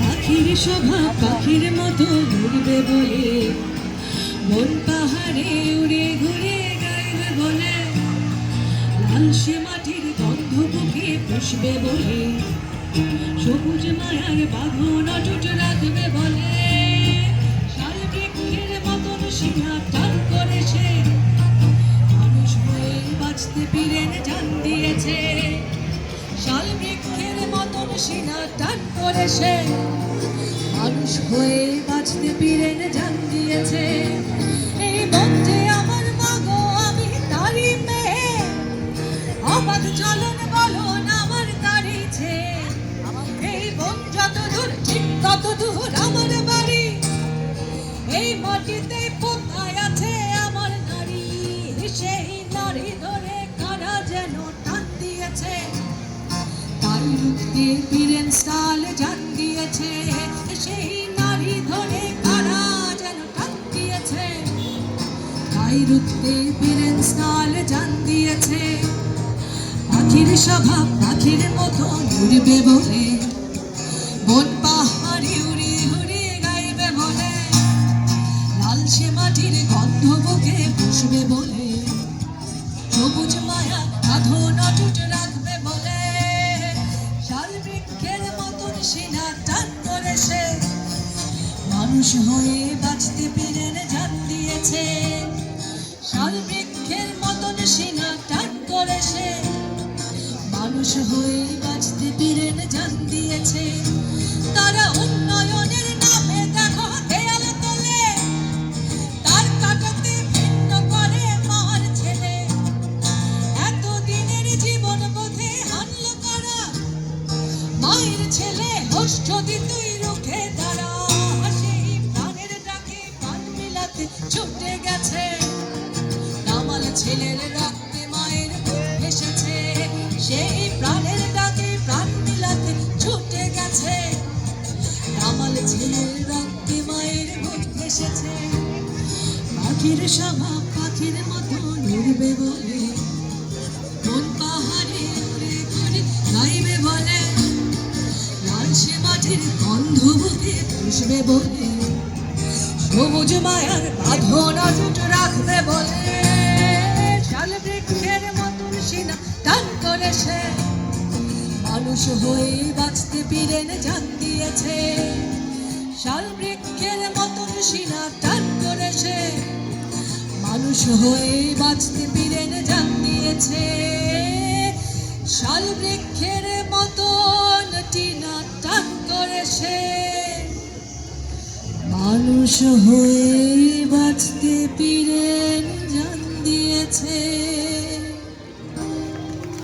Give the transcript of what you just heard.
পাখির স্বভাব পাখির মতো ঘুরবে বলে, মন পাহাড়ে উড়ে ঘুরে গাইবে বলে, লাল সে মাটির গন্ধ বুকে পুষবে বলে, সবুজ মায়ার বাঁধন অটুট রাখবে বলে, শাল বৃক্ষের মতন শিঙা টান করেছে, মানুষ হয়ে বাঁচতে পিরেন জান দিয়েছে। শাল বৃক্ষের মতন শিঙা টান করেছে, মানুষ হয়ে বাঁচতে পিরেন জান দিয়েছে। এই মন যে আমার মাগো, আমি তারি মেয়ে, অবাধ চলন বলন আমার তারিছে। এই মন যত দূর ঠিক তত দূর আমার বাড়ি, এই মাটিতে পোতায় আছে আমার নারী। সেই নারী ধরে কারা যেন টান দিয়েছে, তাই রুখতে বীরেন সাল জান দিয়েছে। সেই নারী ধরে কারা যেন টান দিয়েছে, তাই রুখতে বীরেন সাল জান দিয়েছে। পাখির স্বভাব পাখির মতো উড়বে বলে, মন পাহাড়ে উড়ে উড়ে গাইবে বলে, লাল সে মাটির গন্ধ বুকে পুষবে বলে, সবুজ মায়া বাঁধন অটুট রাখবে বলে, শাল বৃক্ষের মতন শিঙা টান করেছে, মানুষ হয়ে বাঁচতে পিরেন জান দিয়েছে। শাল বৃক্ষের মতন শিঙা টান করেছে, মানুষ হয়ে বাঁচতে পিরেন জান দিয়েছে। তারা উন্নয়নের নামে দেখো দেয়াল তোলে, তার কাটাতে ভিন্ন করে মার ছেলে। এতদিনের জীবন বোধে হানল কারা, মায়ের ছেলে হোস যদি তুই রুখে দাঁড়া। সেই প্রাণের ডাকে প্রাণ মিলাতে ছুটে গেছে, কামাল ছেলের রক্তে মায়ের বুক ভেসেছে। সেই প্রাণের ডাকে প্রাণ মিলাতে ছুটে গেছে, কামাল ছেলের রক্তে মায়ের বুক ভেসেছে। পাখির স্বভাব পাখির মতো উড়বে বলে, মন পাহাড়ে উড়ে ঘুরে গাইবে বলে, লাল সে মাটির গন্ধ বুকে পুষবে বলে, সবুজ মায়ার বাঁধন অটুট রাখবে বলে, শাল বৃক্ষের মতন শিঙা টান করেছে, মানুষ হয়ে বাঁচতে পিরেন জান দিয়েছে। শাল বৃক্ষের মতন শিঙা টান করেছে, মানুষ হয়ে বাঁচতে পিরেন জান দিয়েছে। শাল বৃক্ষের মতন টিনা টান করেছে, মানুষ হয়ে বাঁচতে পিরেন জান দিয়েছে।